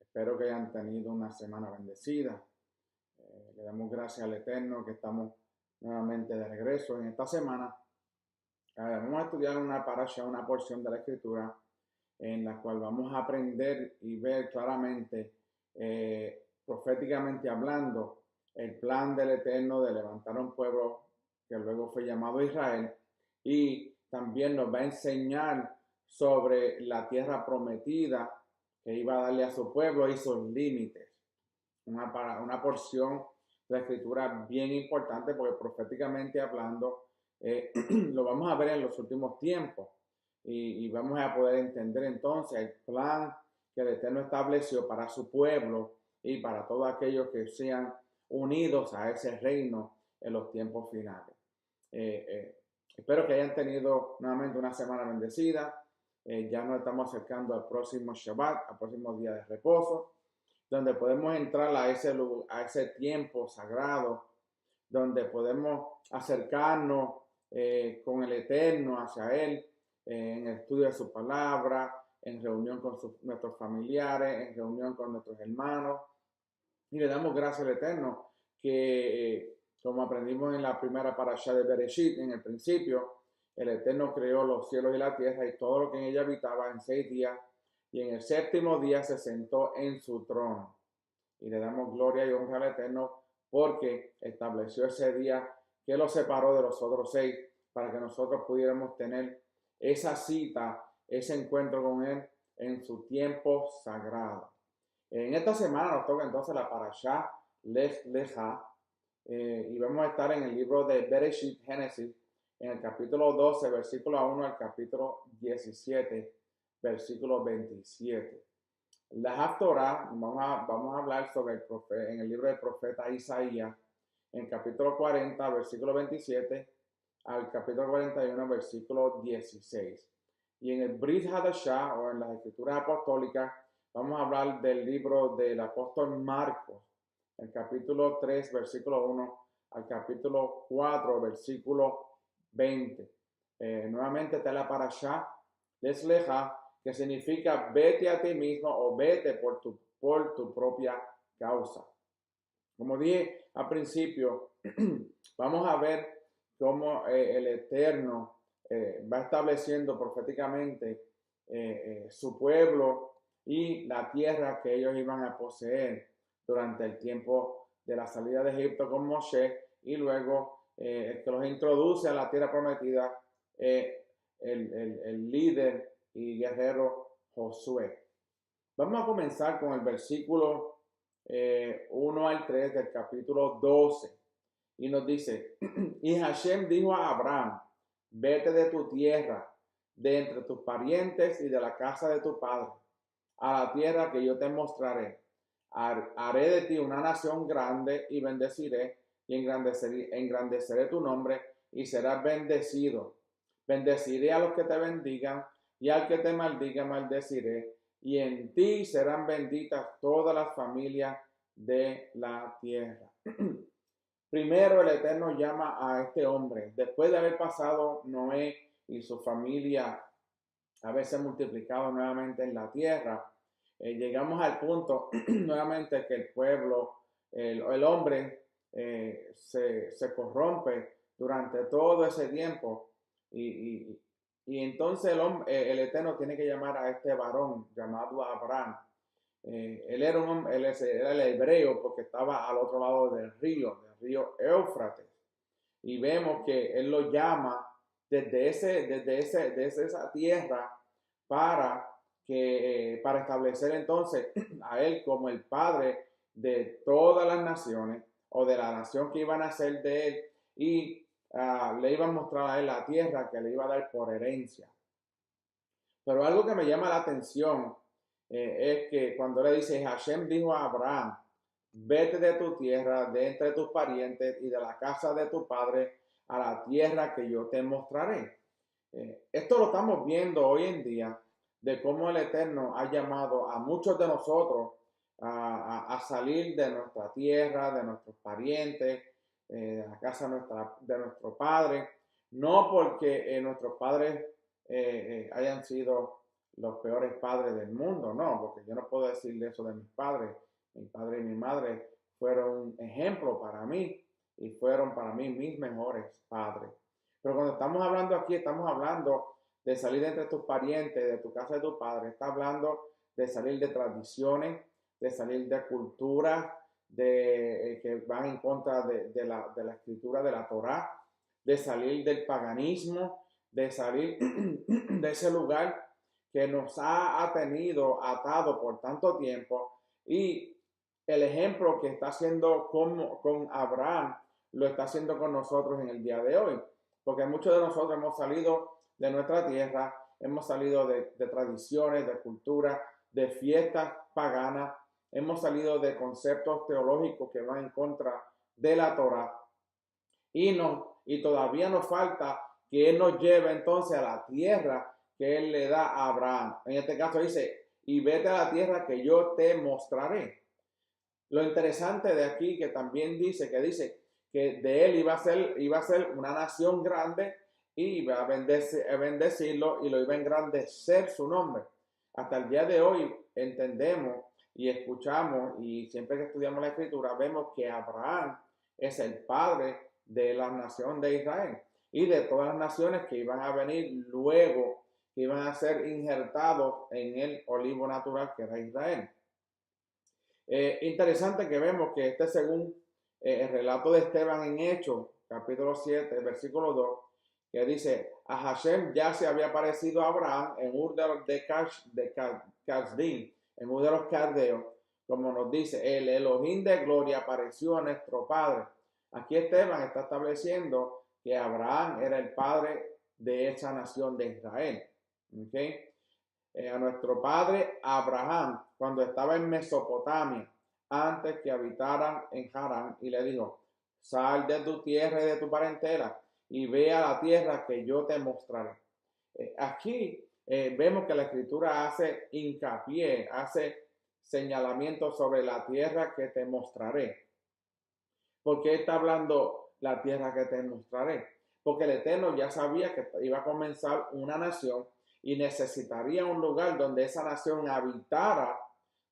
Espero que hayan tenido una semana bendecida. Le damos gracias al Eterno que estamos nuevamente de regreso en esta semana. Vamos a estudiar una parasha, una porción de la Escritura en la cual vamos a aprender y ver claramente, proféticamente hablando, el plan del Eterno de levantar un pueblo que luego fue llamado Israel, y también nos va a enseñar sobre la tierra prometida que iba a darle a su pueblo y sus límites. Una porción de la Escritura bien importante porque proféticamente hablando lo vamos a ver en los últimos tiempos y vamos a poder entender entonces el plan que el Eterno estableció para su pueblo y para todos aquellos que sean unidos a ese reino en los tiempos finales. Espero que hayan tenido nuevamente una semana bendecida. Ya nos estamos acercando al próximo Shabbat, al próximo día de reposo, donde podemos entrar a ese tiempo sagrado, donde podemos acercarnos con el Eterno hacia Él, en el estudio de su palabra, en reunión con nuestros familiares, en reunión con nuestros hermanos. Y le damos gracias al Eterno que, como aprendimos en la primera parasha de Bereshit, en el principio, el Eterno creó los cielos y la tierra y todo lo que en ella habitaba en 6 días, y en el séptimo día se sentó en su trono. Y le damos gloria y honra al Eterno porque estableció ese día que lo separó de los otros 6 para que nosotros pudiéramos tener esa cita, ese encuentro con Él en su tiempo sagrado. En esta semana nos toca entonces la parashá Lech Lecha, y vamos a estar en el libro de Bereshit, Génesis, en el capítulo 12, versículo 1 al capítulo 17, versículo 27. La Haftorah, vamos a hablar sobre en el libro del profeta Isaías, en el capítulo 40, versículo 27, al capítulo 41, versículo 16. Y en el Brit Hadashah, o en las escrituras apostólicas, vamos a hablar del libro del apóstol Marcos, el capítulo 3, versículo 1, al capítulo 4, versículo 20. Nuevamente está la parashá Lech Lecha, que significa vete a ti mismo o vete por tu propia causa. Como dije al principio, vamos a ver cómo el Eterno va estableciendo proféticamente su pueblo y la tierra que ellos iban a poseer durante el tiempo de la salida de Egipto con Moshe, y luego el que los introduce a la tierra prometida, el líder y guerrero Josué. Vamos a comenzar con el versículo 1 al 3 del capítulo 12. Y nos dice, y Hashem dijo a Abraham, vete de tu tierra, de entre tus parientes y de la casa de tu padre, a la tierra que yo te mostraré. Haré de ti una nación grande y bendeciré y engrandeceré tu nombre y serás bendecido. Bendeciré a los que te bendigan y al que te maldiga maldeciré, y en ti serán benditas todas las familias de la tierra. Primero el Eterno llama a este hombre, después de haber pasado Noé y su familia haberse multiplicado nuevamente en la tierra, llegamos al punto nuevamente que el pueblo, el hombre se corrompe durante todo ese tiempo, y entonces el Eterno tiene que llamar a este varón llamado Abraham. Él era el hebreo porque estaba al otro lado del río Éufrates. Y vemos que él lo llama desde esa tierra para establecer entonces a él como el padre de todas las naciones, o de la nación que iban a ser de él, y le iba a mostrar a él la tierra que le iba a dar por herencia. Pero algo que me llama la atención es que cuando le dice, Hashem dijo a Abraham, vete de tu tierra, de entre tus parientes y de la casa de tu padre a la tierra que yo te mostraré. Esto lo estamos viendo hoy en día, de cómo el Eterno ha llamado a muchos de nosotros a salir de nuestra tierra, de nuestros parientes, de la casa de nuestro padre, no porque nuestros padres hayan sido los peores padres del mundo, no, porque yo no puedo decir eso de mis padres. Mi padre y mi madre fueron un ejemplo para mí y fueron para mí mis mejores padres. Pero cuando estamos hablando aquí, estamos hablando de salir entre tus parientes, de tu casa de tu padre, está hablando de salir de tradiciones, de salir de culturas, que van en contra de la escritura de la Torá, de salir del paganismo, de salir de ese lugar que nos ha tenido atado por tanto tiempo. Y el ejemplo que está haciendo con Abraham lo está haciendo con nosotros en el día de hoy, porque muchos de nosotros hemos salido de nuestra tierra, hemos salido de tradiciones, de cultura, de fiestas paganas, hemos salido de conceptos teológicos que van en contra de la Torá, y todavía nos falta que Él nos lleve entonces a la tierra que Él le da a Abraham. En este caso dice, y vete a la tierra que yo te mostraré. Lo interesante de aquí que también dice que de él iba a ser una nación grande y iba a bendecirlo y lo iba a engrandecer su nombre. Hasta el día de hoy entendemos y escuchamos, y siempre que estudiamos la escritura vemos que Abraham es el padre de la nación de Israel y de todas las naciones que iban a venir luego, que iban a ser injertados en el olivo natural que era Israel. Interesante que vemos que según el relato de Esteban en Hechos, capítulo 7, versículo 2, que dice, a Hashem ya se había aparecido a Abraham en Ur de Kasdim, en Ur de los Caldeos, como nos dice, el Elohim de gloria apareció a nuestro padre. Aquí Esteban está estableciendo que Abraham era el padre de esa nación de Israel. ¿Okay? A nuestro padre Abraham, cuando estaba en Mesopotamia, antes que habitaran en Harán, y le dijo, sal de tu tierra y de tu parentela y ve a la tierra que yo te mostraré. Aquí vemos que la escritura hace hincapié, hace señalamiento sobre la tierra que te mostraré. ¿Por qué está hablando la tierra que te mostraré? Porque el Eterno ya sabía que iba a comenzar una nación y necesitaría un lugar donde esa nación habitara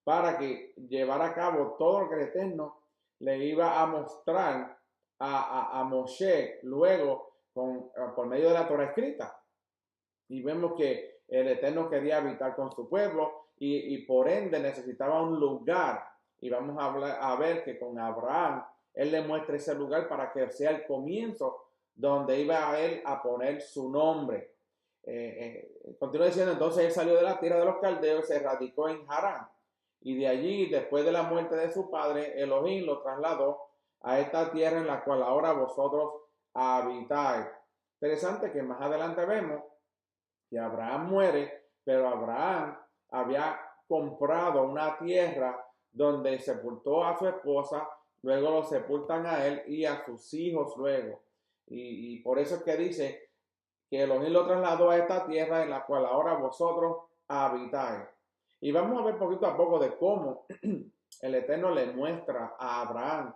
para que llevara a cabo todo lo que el Eterno le iba a mostrar a Moshe luego por medio de la Torah escrita. Y vemos que el Eterno quería habitar con su pueblo y por ende necesitaba un lugar. Y vamos a ver que con Abraham, Él le muestra ese lugar para que sea el comienzo donde iba a Él a poner su nombre. Continúa diciendo, entonces Él salió de la tierra de los caldeos y se radicó en Harán. Y de allí, después de la muerte de su padre, Elohim lo trasladó a esta tierra en la cual ahora vosotros habitáis. Interesante que más adelante vemos que Abraham muere, pero Abraham había comprado una tierra donde sepultó a su esposa, luego lo sepultan a él y a sus hijos luego. Y por eso es que dice que Elohim lo trasladó a esta tierra en la cual ahora vosotros habitáis. Y vamos a ver poquito a poco de cómo el Eterno le muestra a Abraham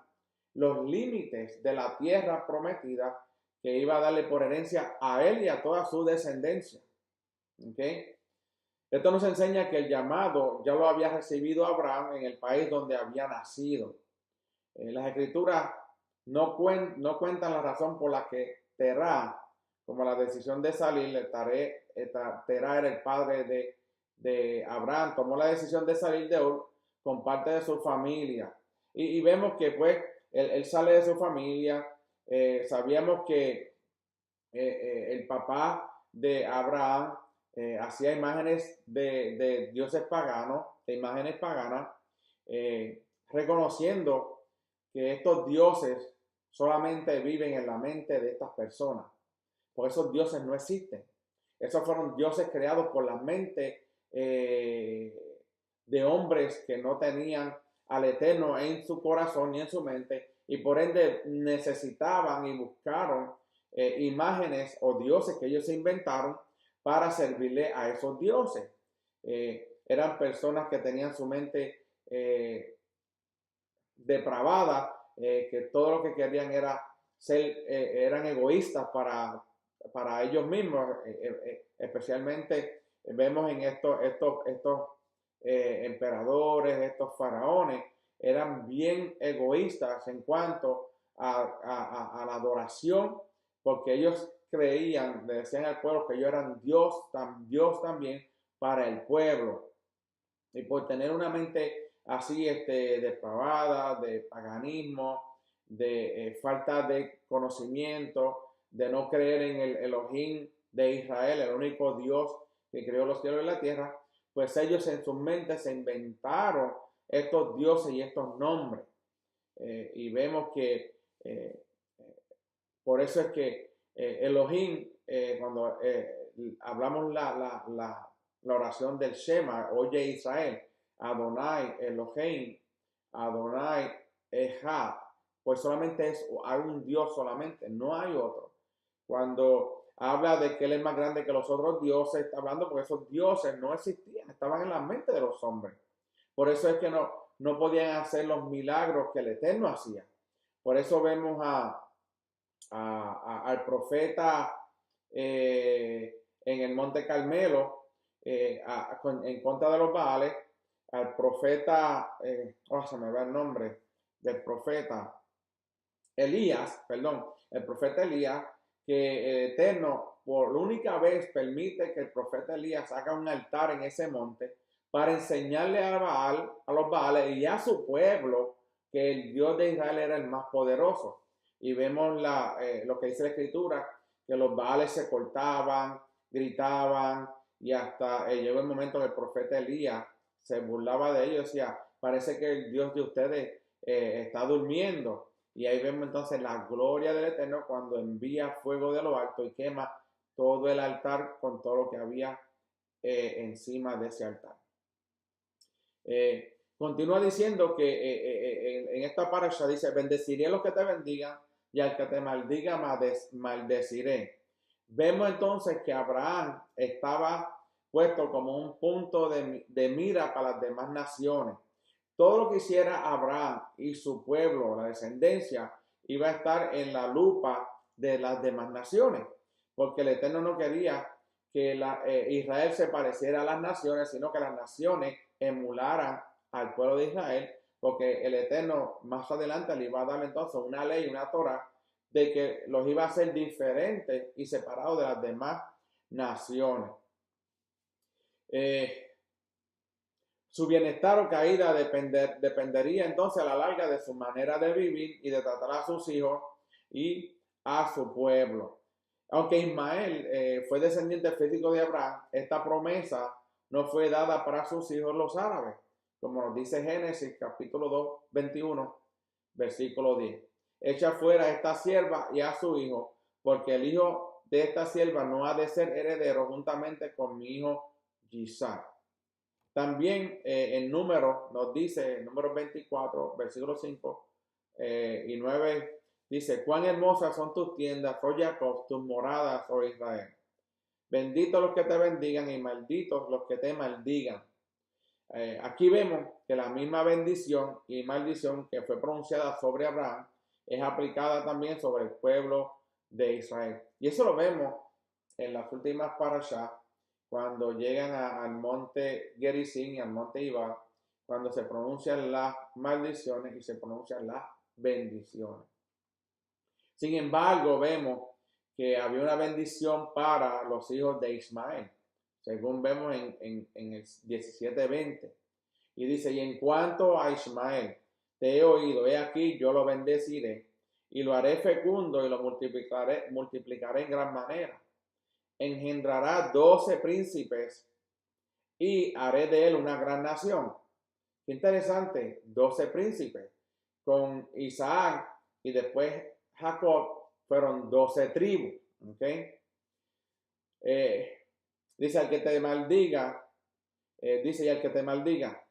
los límites de la tierra prometida que iba a darle por herencia a él y a toda su descendencia. ¿Okay? Esto nos enseña que el llamado ya lo había recibido Abraham en el país donde había nacido. Las escrituras no cuentan la razón por la que Terá, como la decisión de salir, Terá era el padre de Abraham, tomó la decisión de salir de Ur con parte de su familia. Y vemos que pues él sale de su familia. Sabíamos que el papá de Abraham hacía imágenes de dioses paganos, de imágenes paganas, reconociendo que estos dioses solamente viven en la mente de estas personas. Por esos dioses no existen. Esos fueron dioses creados por la mente de hombres que no tenían al Eterno en su corazón ni en su mente, y por ende necesitaban y buscaron imágenes o dioses que ellos se inventaron para servirle a esos dioses. Eran personas que tenían su mente depravada, que todo lo que querían era eran egoístas para ellos mismos, especialmente vemos en estos emperadores, estos faraones, eran bien egoístas en cuanto a la adoración, porque ellos creían, le decían al pueblo que ellos eran Dios también para el pueblo. Y por tener una mente así depravada, de paganismo, de falta de conocimiento, de no creer en el Elohim de Israel, el único Dios que creó los cielos y la tierra, pues ellos en sus mentes se inventaron estos dioses y estos nombres. Y vemos que por eso es que Elohim, cuando hablamos la oración del Shema, oye Israel, Adonai, Elohim, Adonai, Echad, pues solamente hay un Dios solamente, no hay otro. Cuando habla de que Él es más grande que los otros dioses, está hablando porque esos dioses no existían, estaban en la mente de los hombres. Por eso es que no podían hacer los milagros que el Eterno hacía. Por eso vemos al profeta en el Monte Carmelo en contra de los Baales, al profeta, se me va el nombre del profeta Elías, perdón, el profeta Elías, que el Eterno por única vez permite que el profeta Elías haga un altar en ese monte para enseñarle a los Baales y a su pueblo que el Dios de Israel era el más poderoso. Y vemos lo que dice la Escritura, que los Baales se cortaban, gritaban, y hasta llegó el momento que el profeta Elías se burlaba de ellos, decía, parece que el Dios de ustedes está durmiendo. Y ahí vemos entonces la gloria del Eterno cuando envía fuego de lo alto y quema todo el altar con todo lo que había encima de ese altar. Continúa diciendo que en esta parasha dice, bendeciré a los que te bendigan y al que te maldiga maldeciré. Vemos entonces que Abraham estaba puesto como un punto de mira para las demás naciones. Todo lo que hiciera Abraham y su pueblo, la descendencia, iba a estar en la lupa de las demás naciones, porque el Eterno no quería que Israel se pareciera a las naciones, sino que las naciones emularan al pueblo de Israel, porque el Eterno más adelante le iba a dar entonces una ley, una Torah, de que los iba a hacer diferentes y separados de las demás naciones. Su bienestar o caída dependería entonces a la larga de su manera de vivir y de tratar a sus hijos y a su pueblo. Aunque Ismael fue descendiente físico de Abraham, esta promesa no fue dada para sus hijos los árabes, como nos dice Génesis capítulo 2, 21, versículo 10. Echa fuera a esta sierva y a su hijo, porque el hijo de esta sierva no ha de ser heredero juntamente con mi hijo Isaac. También en Números nos dice, en Números 24, versículos 5 y 9, dice, cuán hermosas son tus tiendas, oh Jacob, tus moradas, oh Israel. Benditos los que te bendigan y malditos los que te maldigan. Aquí vemos que la misma bendición y maldición que fue pronunciada sobre Abraham es aplicada también sobre el pueblo de Israel. Y eso lo vemos en las últimas parashas, cuando llegan al monte Gerizim y al monte Ibar, cuando se pronuncian las maldiciones y se pronuncian las bendiciones. Sin embargo, vemos que había una bendición para los hijos de Ismael, según vemos en el 17:20. Y dice, y en cuanto a Ismael, te he oído, he aquí, yo lo bendeciré, y lo haré fecundo y lo multiplicaré en gran manera. Engendrará 12 príncipes y haré de él una gran nación. Qué interesante, 12 príncipes. Con Isaac y después Jacob fueron 12 tribus. ¿Okay? Dice al que te maldiga, dice y al que te maldiga.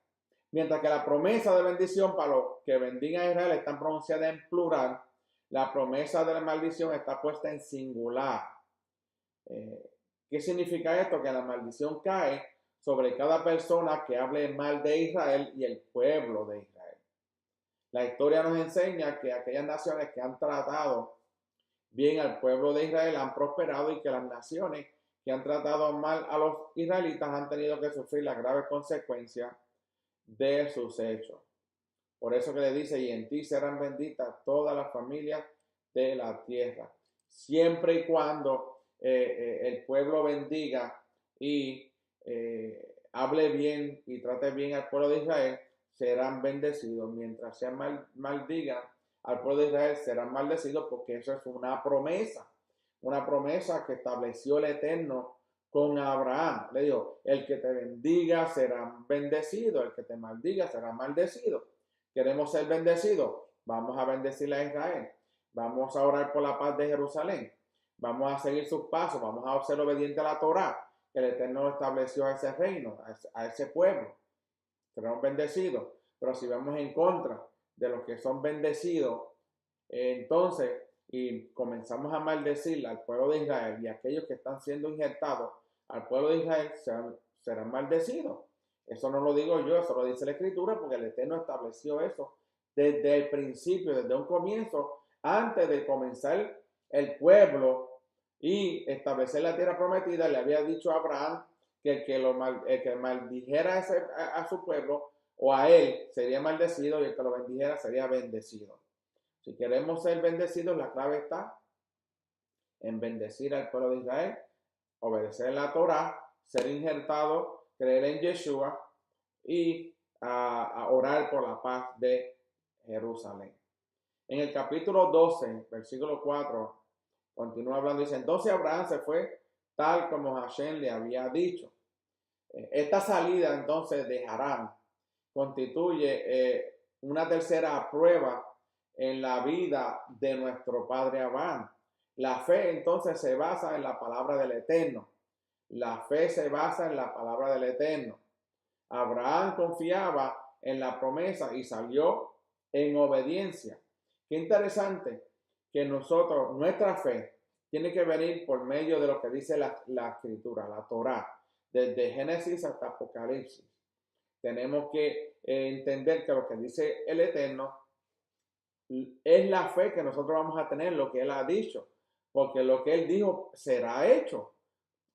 Mientras que la promesa de bendición para los que bendigan a Israel está pronunciada en plural, la promesa de la maldición está puesta en singular. ¿Qué significa esto? Que la maldición cae sobre cada persona que hable mal de Israel y el pueblo de Israel. La historia nos enseña que aquellas naciones que han tratado bien al pueblo de Israel han prosperado y que las naciones que han tratado mal a los israelitas han tenido que sufrir las graves consecuencias de sus hechos. Por eso que le dice, y en ti serán benditas todas las familias de la tierra. Siempre y cuando el pueblo bendiga y hable bien y trate bien al pueblo de Israel, serán bendecidos. Mientras se maldigan al pueblo de Israel, serán maldecidos, porque eso es una promesa que estableció el Eterno con Abraham. Le dijo, el que te bendiga será bendecido, el que te maldiga será maldecido. Queremos ser bendecidos, vamos a bendecir a Israel, vamos a orar por la paz de Jerusalén, vamos a seguir sus pasos, vamos a ser obedientes a la Torá, que el Eterno estableció a ese reino, a ese pueblo. Seremos bendecidos. Pero si vamos en contra de los que son bendecidos, entonces, y comenzamos a maldecir al pueblo de Israel, y aquellos que están siendo injertados al pueblo de Israel serán maldecidos. Eso no lo digo yo, eso lo dice la Escritura, porque el Eterno estableció eso desde el principio, desde un comienzo, antes de comenzar el pueblo y establecer la tierra prometida. Le había dicho a Abraham que el que maldijera a su pueblo o a él sería maldecido, y el que lo bendijera sería bendecido. Si queremos ser bendecidos, la clave está en bendecir al pueblo de Israel, obedecer la Torá, ser injertado, creer en Yeshua y a orar por la paz de Jerusalén. En el capítulo 12, versículo 4, continúa hablando, dice, entonces Abraham se fue tal como Hashem le había dicho. Esta salida entonces de Harán constituye una tercera prueba en la vida de nuestro padre Abraham. La fe entonces se basa en la palabra del Eterno. La fe se basa en la palabra del Eterno. Abraham confiaba en la promesa y salió en obediencia. Qué interesante que nuestra fe tiene que venir por medio de lo que dice la Escritura, la Torá, desde Génesis hasta Apocalipsis. Tenemos que entender que lo que dice el Eterno es la fe que nosotros vamos a tener, lo que Él ha dicho, porque lo que Él dijo será hecho.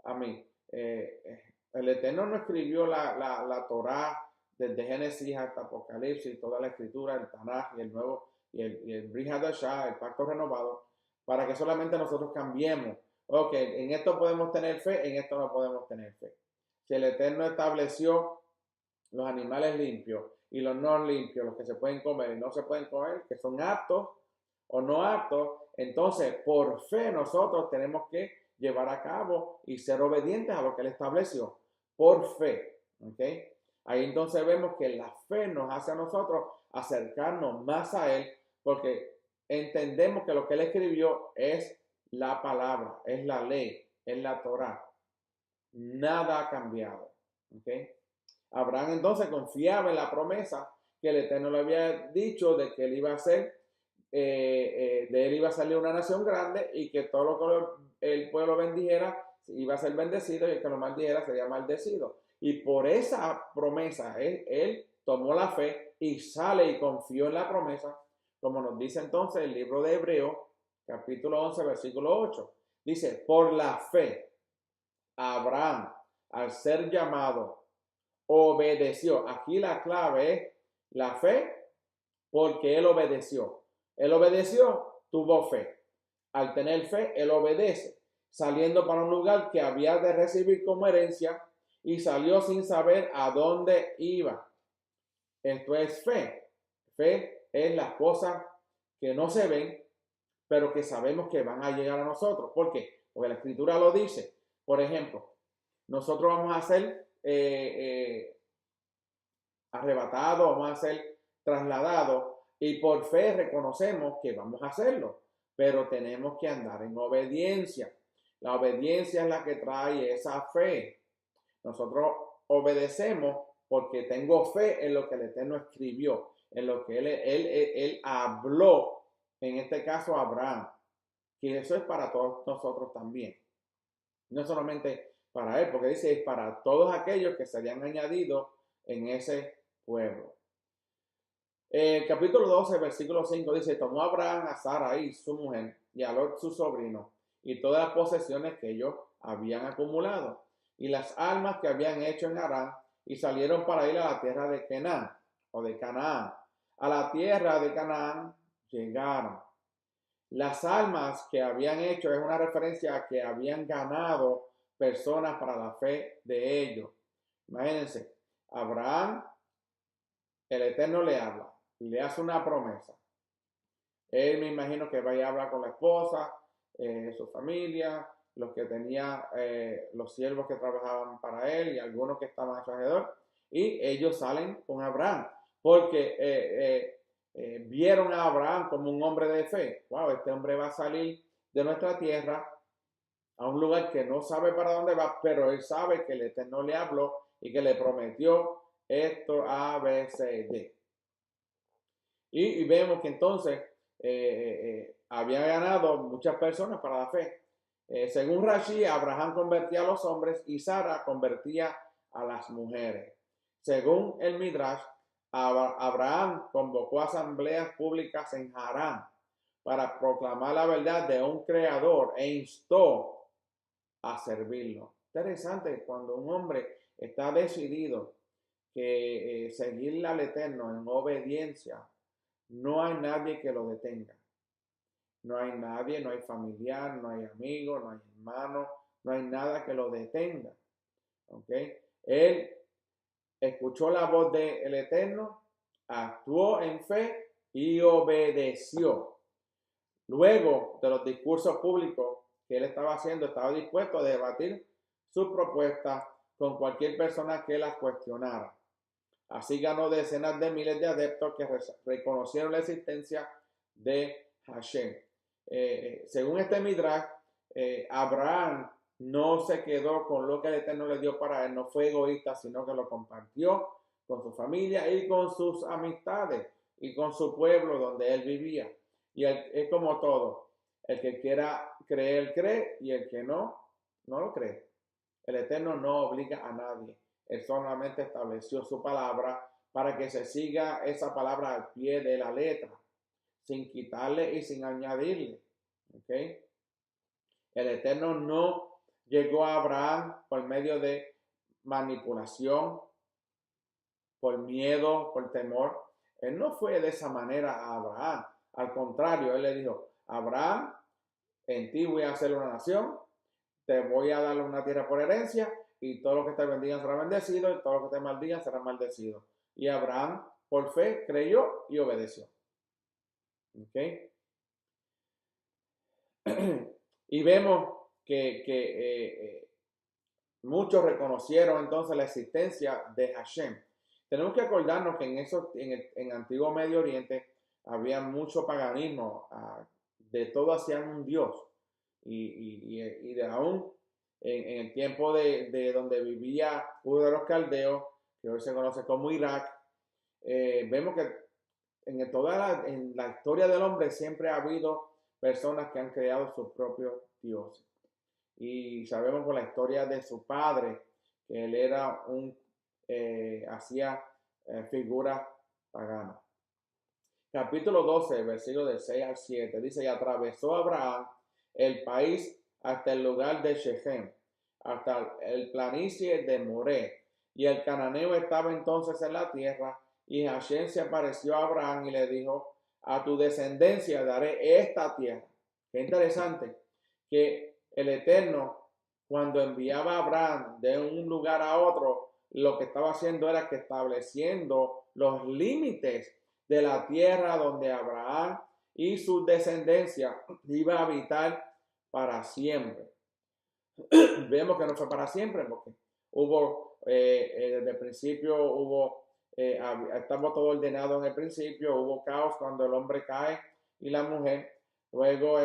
Amén. El Eterno no escribió la Torá desde Génesis hasta Apocalipsis, toda la Escritura, el Tanaj y el Nuevo, y el Brit Hadashah, el Pacto Renovado, para que solamente nosotros cambiemos. Ok, en esto podemos tener fe, en esto no podemos tener fe. Si el Eterno estableció los animales limpios y los no limpios, los que se pueden comer y no se pueden comer, que son aptos o no aptos, entonces por fe nosotros tenemos que llevar a cabo y ser obedientes a lo que Él estableció, por fe. ¿Okay? Ahí entonces vemos que la fe nos hace a nosotros acercarnos más a Él, porque entendemos que lo que Él escribió es la palabra, es la ley, es la Torá. Nada ha cambiado. ¿Okay? Abraham entonces confiaba en la promesa que el Eterno le había dicho de que él iba a ser, de él iba a salir una nación grande y que todo lo que el pueblo bendijera iba a ser bendecido y el que lo maldijera sería maldecido. Y por esa promesa él tomó la fe y sale y confió en la promesa, como nos dice entonces el libro de Hebreos, capítulo 11, versículo 8. Dice, por la fe, Abraham, al ser llamado, obedeció. Aquí la clave es la fe, porque él obedeció. Él obedeció, tuvo fe. Al tener fe, él obedece, saliendo para un lugar que había de recibir como herencia, y salió sin saber a dónde iba. Esto es fe. Fe es las cosas que no se ven, pero que sabemos que van a llegar a nosotros. ¿Por qué? Porque la Escritura lo dice. Por ejemplo, nosotros vamos a ser arrebatados, vamos a ser trasladados, y por fe reconocemos que vamos a hacerlo, pero tenemos que andar en obediencia. La obediencia es la que trae esa fe. Nosotros obedecemos porque tengo fe en lo que el Eterno escribió, en lo que él habló, en este caso Abraham, que eso es para todos nosotros también. No solamente para él, porque dice, es para todos aquellos que serían añadidos en ese pueblo. El capítulo 12, versículo 5 dice, tomó Abraham a Sarai, su mujer, y a Lot, su sobrino, y todas las posesiones que ellos habían acumulado, y las almas que habían hecho en Harán, y salieron para ir a la tierra de Canaán, o de Canaán. A la tierra de Canaán llegaron. Las almas que habían hecho es una referencia a que habían ganado personas para la fe de ellos. Imagínense, Abraham, el Eterno le habla y le hace una promesa. Él me imagino que vaya a hablar con la esposa, su familia, los que tenía, los siervos que trabajaban para él y algunos que estaban a su alrededor. Y ellos salen con Abraham porque vieron a Abraham como un hombre de fe. Wow, este hombre va a salir de nuestra tierra a un lugar que no sabe para dónde va, pero él sabe que el Eterno le habló y que le prometió esto, A, B, C, D. Y vemos que entonces había ganado muchas personas para la fe. Según Rashi, Abraham convertía a los hombres y Sara convertía a las mujeres. Según el Midrash, Abraham convocó asambleas públicas en Harán para proclamar la verdad de un creador e instó a servirlo. Interesante cuando un hombre está decidido que seguirle al Eterno en obediencia, no hay nadie que lo detenga. No hay nadie, no hay familiar, no hay amigo, no hay hermano, no hay nada que lo detenga. ¿Ok? Él escuchó la voz del Eterno, actuó en fe y obedeció. Luego de los discursos públicos que él estaba haciendo, estaba dispuesto a debatir su propuesta con cualquier persona que las cuestionara. Así ganó decenas de miles de adeptos que reconocieron la existencia de Hashem. Según este Midrash, Abraham no se quedó con lo que el Eterno le dio para él, no fue egoísta, sino que lo compartió con su familia y con sus amistades y con su pueblo donde él vivía. Y es como todo, el que quiera creer, cree, y el que no, no lo cree. El Eterno no obliga a nadie. Él solamente estableció su palabra para que se siga esa palabra al pie de la letra, sin quitarle y sin añadirle. ¿Okay? El Eterno no llegó a Abraham por medio de manipulación, por miedo, por temor. Él no fue de esa manera a Abraham. Al contrario, él le dijo, Abraham, en ti voy a hacer una nación, te voy a dar una tierra por herencia, y todo lo que te bendigan será bendecido, y todo lo que te maldigan será maldecido. Y Abraham, por fe, creyó y obedeció. ¿Okay? Y vemos que muchos reconocieron entonces la existencia de Hashem. Tenemos que acordarnos que en el Antiguo Medio Oriente había mucho paganismo, de todo hacían un dios. Y de aún en el tiempo de donde vivía uno de los caldeos, que hoy se conoce como Irak, vemos que en la historia del hombre siempre ha habido personas que han creado sus propios dioses. Y sabemos por la historia de su padre que él era hacía figuras paganas. Capítulo 12, versículo del 6 al 7, dice, y atravesó Abraham el país hasta el lugar de Shechem, hasta el planicie de Moré, y el cananeo estaba entonces en la tierra, y Hashem se apareció a Abraham y le dijo, a tu descendencia daré esta tierra. Qué interesante que el Eterno, cuando enviaba a Abraham de un lugar a otro, lo que estaba haciendo era que estableciendo los límites de la tierra donde Abraham y su descendencia iba a habitar para siempre. Vemos que no fue para siempre porque hubo, desde el principio estaba todo ordenado en el principio, hubo caos cuando el hombre cae y la mujer, luego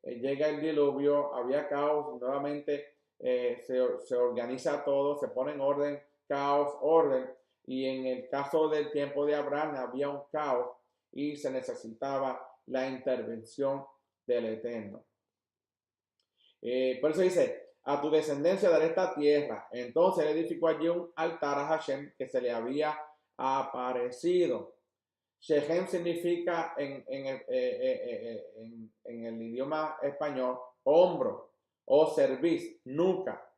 llega el diluvio, había caos, nuevamente se organiza todo, se pone en orden, caos, orden, y en el caso del tiempo de Abraham había un caos y se necesitaba la intervención del Eterno. Por eso dice, a tu descendencia daré esta tierra. Entonces él edificó allí un altar a Hashem que se le había aparecido. Shechem significa en el idioma español hombro, o cerviz, nuca,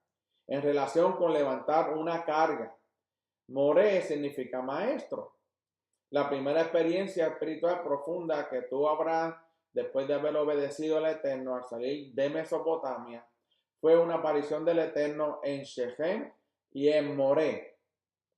en relación con levantar una carga. Moré significa maestro. La primera experiencia espiritual profunda que tuvo Abraham después de haber obedecido al Eterno al salir de Mesopotamia fue una aparición del Eterno en Shechem y en Moré.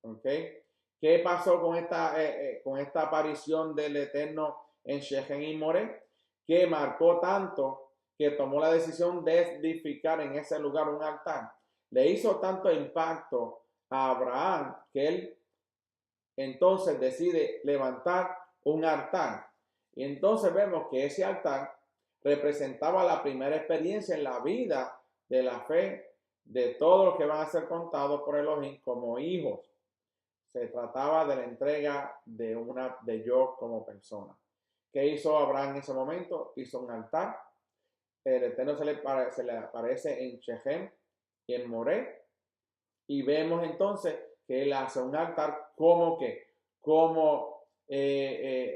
¿Okay? ¿Qué pasó con esta aparición del Eterno en Shechem y Moré? Que marcó tanto que tomó la decisión de edificar en ese lugar un altar. Le hizo tanto impacto a Abraham que él entonces decide levantar un altar. Y entonces vemos que ese altar representaba la primera experiencia en la vida de la fe de todos los que van a ser contados por Elohim como hijos. Se trataba de la entrega de yo como persona. ¿Qué hizo Abraham en ese momento? Hizo un altar. El Eterno se le aparece en Shechem y en Moré. Y vemos entonces que él hace un altar como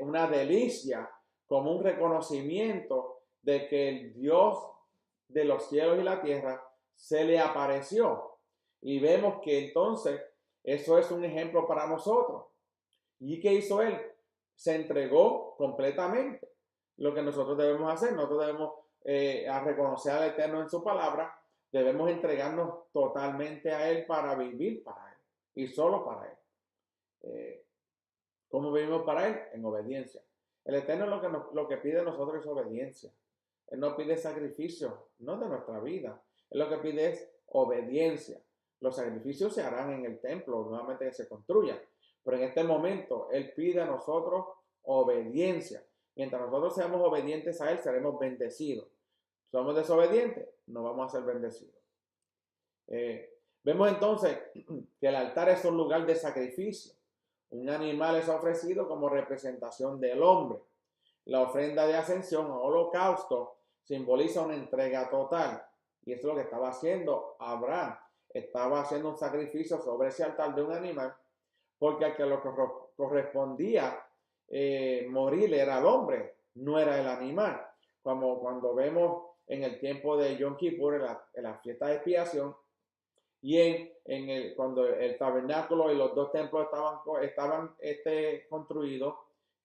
una delicia, como un reconocimiento de que el Dios de los cielos y la tierra se le apareció. Y vemos que entonces eso es un ejemplo para nosotros. ¿Y qué hizo él? Se entregó completamente. Lo que nosotros debemos hacer, nosotros debemos reconocer al Eterno en su palabra, debemos entregarnos totalmente a Él para vivir para Él y solo para Él. ¿Cómo vivimos para Él? En obediencia. El Eterno lo que pide de nosotros es obediencia. Él no pide sacrificio, no de nuestra vida. Él lo que pide es obediencia. Los sacrificios se harán en el templo, nuevamente se construyan. Pero en este momento, Él pide a nosotros obediencia. Mientras nosotros seamos obedientes a Él, seremos bendecidos. Somos desobedientes, no vamos a ser bendecidos. Vemos entonces que el altar es un lugar de sacrificio. Un animal es ofrecido como representación del hombre. La ofrenda de ascensión o holocausto simboliza una entrega total. Y eso es lo que estaba haciendo Abraham. Estaba haciendo un sacrificio sobre ese altar de un animal, porque a que lo que correspondía morir era el hombre, no era el animal. Como cuando vemos en el tiempo de Yom Kippur, en la fiesta de expiación, y cuando el tabernáculo y los dos templos estaban construidos,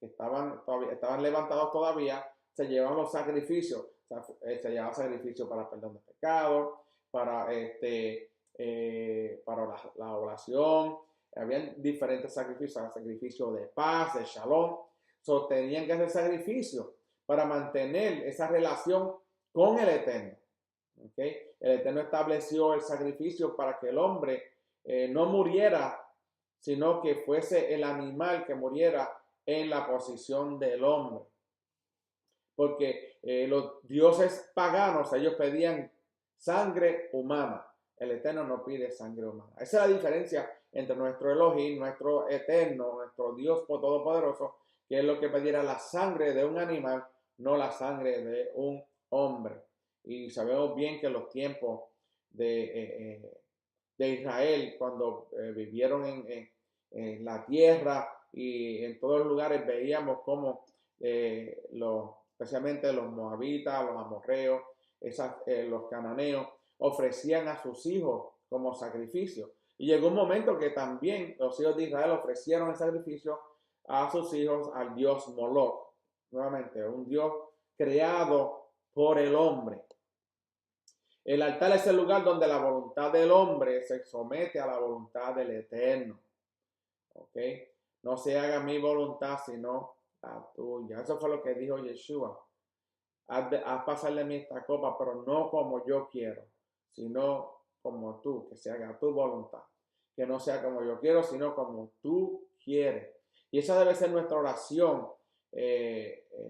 estaban levantados todavía, se llevaban los sacrificios. O sea, se llevaba sacrificio para perdón de pecados, para la oración. Habían diferentes sacrificios, sacrificio de paz, de shalom. Tenían que hacer sacrificio para mantener esa relación con el Eterno. ¿Okay? El Eterno estableció el sacrificio para que el hombre no muriera, sino que fuese el animal que muriera en la posición del hombre. Porque los dioses paganos, ellos pedían sangre humana. El Eterno no pide sangre humana. Esa es la diferencia entre nuestro Elohim, nuestro Eterno, nuestro Dios todopoderoso, que es lo que pidiera la sangre de un animal, no la sangre de un hombre. Y sabemos bien que los tiempos de Israel, cuando vivieron en la tierra y en todos los lugares, veíamos como especialmente los moabitas, los amorreos, los cananeos, ofrecían a sus hijos como sacrificio. Y llegó un momento que también los hijos de Israel ofrecieron el sacrificio a sus hijos al dios Moloch. Nuevamente, un dios creado por el hombre. El altar es el lugar donde la voluntad del hombre se somete a la voluntad del Eterno. ¿Ok? No se haga mi voluntad, sino la tuya. Eso fue lo que dijo Yeshua. Haz pasarle a mí esta copa, pero no como yo quiero, sino como tú, que se haga tu voluntad. Que no sea como yo quiero, sino como tú quieres. Y esa debe ser nuestra oración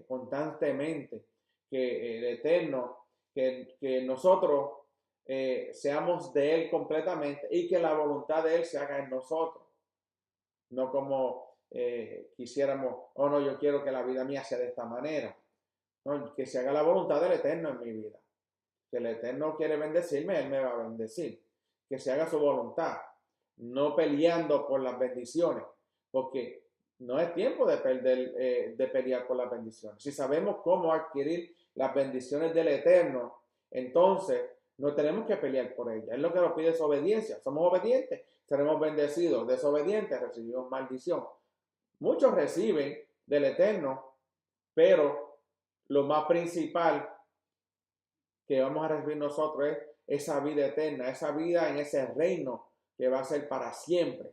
constantemente, que el Eterno, que nosotros seamos de Él completamente y que la voluntad de Él se haga en nosotros. No como quisiéramos, oh no, yo quiero que la vida mía sea de esta manera. No, que se haga la voluntad del Eterno en mi vida. Que el Eterno quiere bendecirme, Él me va a bendecir. Que se haga su voluntad. No peleando por las bendiciones. Porque no es tiempo de pelear por las bendiciones. Si sabemos cómo adquirir las bendiciones del Eterno, entonces no tenemos que pelear por ella. Él lo que nos pide es obediencia. Somos obedientes, seremos bendecidos. Desobedientes, recibimos maldición. Muchos reciben del Eterno, pero lo más principal que vamos a recibir nosotros es esa vida eterna, esa vida en ese reino que va a ser para siempre.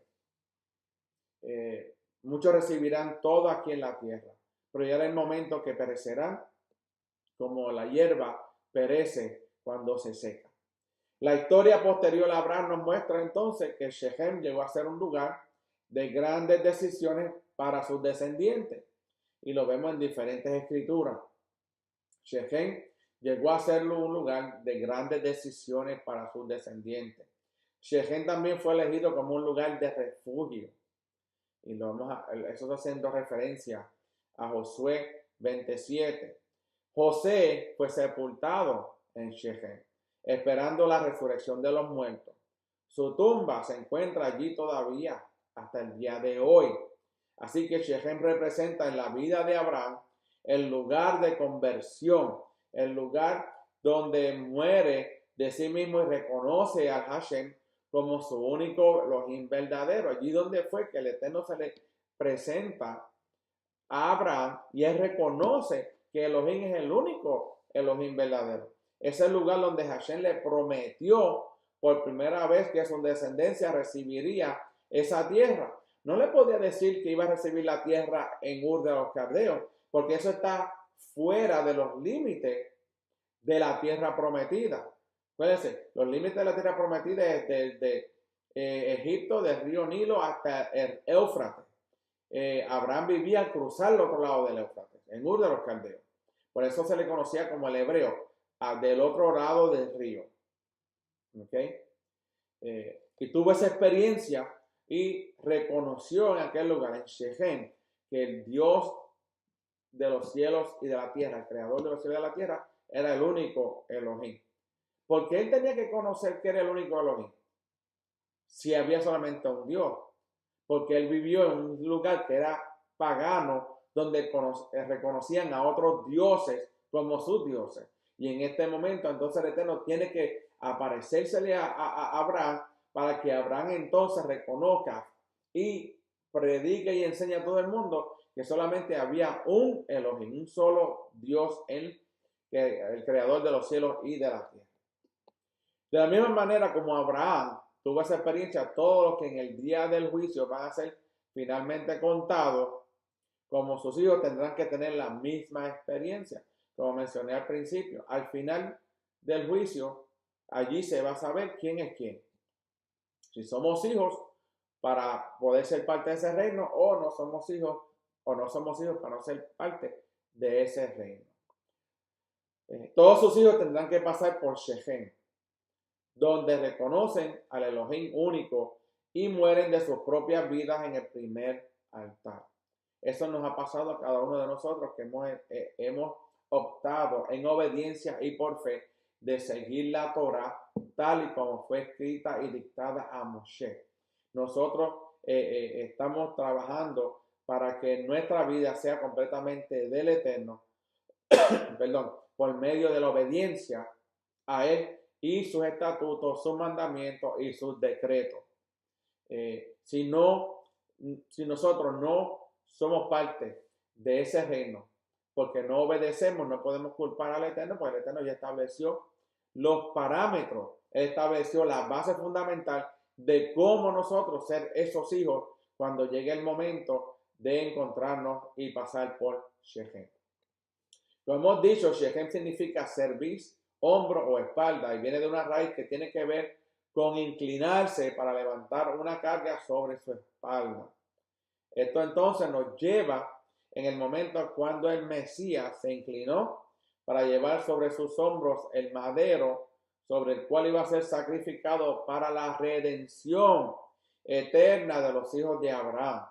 Muchos recibirán todo aquí en la tierra, pero llegará el momento que perecerán como la hierba perece cuando se seca. La historia posterior a Abraham nos muestra entonces que Shechem llegó a ser un lugar de grandes decisiones para sus descendientes, y lo vemos en diferentes escrituras. Shechem llegó a ser un lugar de grandes decisiones para sus descendientes. Shechem también fue elegido como un lugar de refugio. Y eso está haciendo referencia a Josué 27. José fue sepultado en Shechem, esperando la resurrección de los muertos. Su tumba se encuentra allí todavía hasta el día de hoy. Así que Shechem representa en la vida de Abraham el lugar de conversión, el lugar donde muere de sí mismo y reconoce a Hashem como su único Elohim verdadero. Allí donde fue que el Eterno se le presenta a Abraham y él reconoce que Elohim es el único Elohim verdadero. Es el lugar donde Hashem le prometió por primera vez que su descendencia recibiría esa tierra. No le podía decir que iba a recibir la tierra en Ur de los Caldeos, porque eso está fuera de los límites de la tierra prometida. Acuérdense, los límites de la tierra prometida es desde Egipto, del río Nilo hasta el Éufrates. Abraham vivía al cruzar el otro lado del Éufrates, en Ur de los Caldeos. Por eso se le conocía como el hebreo, del otro lado del río. ¿Okay? Y tuvo esa experiencia y reconoció en aquel lugar, en Shechem, que el Dios de los cielos y de la tierra, el creador de los cielos y de la tierra, era el único Elohim. Porque él tenía que conocer que era el único Elohim, si había solamente un Dios. Porque él vivió en un lugar que era pagano, donde reconocían a otros dioses como sus dioses. Y en este momento, entonces el Eterno tiene que aparecérsele a Abraham para que Abraham entonces reconozca y predique y enseñe a todo el mundo que solamente había un Elohim, un solo Dios, el creador de los cielos y de la tierra. De la misma manera como Abraham tuvo esa experiencia, todos los que en el día del juicio van a ser finalmente contados como sus hijos tendrán que tener la misma experiencia. Como mencioné al principio, al final del juicio, allí se va a saber quién es quién. Si somos hijos para poder ser parte de ese reino, o no somos hijos para no ser parte de ese reino. Todos sus hijos tendrán que pasar por Shechem, donde reconocen al Elohim único y mueren de sus propias vidas en el primer altar. Eso nos ha pasado a cada uno de nosotros que hemos optado en obediencia y por fe de seguir la Torah tal y como fue escrita y dictada a Moshe. Nosotros estamos trabajando para que nuestra vida sea completamente del Eterno, perdón, por medio de la obediencia a Él y sus estatutos, sus mandamientos y sus decretos. Si nosotros no somos parte de ese reino, porque no obedecemos, no podemos culpar al Eterno, porque el Eterno ya estableció los parámetros, Él estableció la base fundamental de cómo nosotros ser esos hijos cuando llegue el momento de encontrarnos y pasar por Shechem. Como hemos dicho, Shechem significa cerviz, hombro o espalda, y viene de una raíz que tiene que ver con inclinarse para levantar una carga sobre su espalda. Esto entonces nos lleva en el momento cuando el Mesías se inclinó para llevar sobre sus hombros el madero sobre el cual iba a ser sacrificado para la redención eterna de los hijos de Abraham.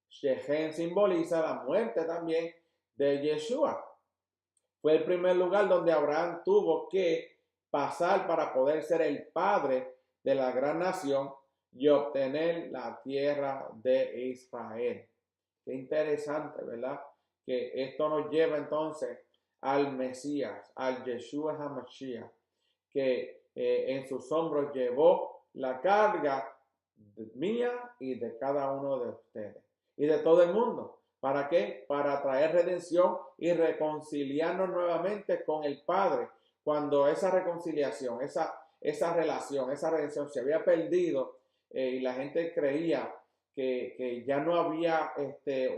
Shechem simboliza la muerte también de Yeshua. Fue el primer lugar donde Abraham tuvo que pasar para poder ser el padre de la gran nación y obtener la tierra de Israel. Qué interesante, ¿verdad? Que esto nos lleva entonces al Mesías, al Yeshua HaMashiach, que en sus hombros llevó la carga mía y de cada uno de ustedes y de todo el mundo. ¿Para qué? Para traer redención y reconciliarnos nuevamente con el Padre. Cuando esa reconciliación, esa relación, esa redención se había perdido y la gente creía que ya no había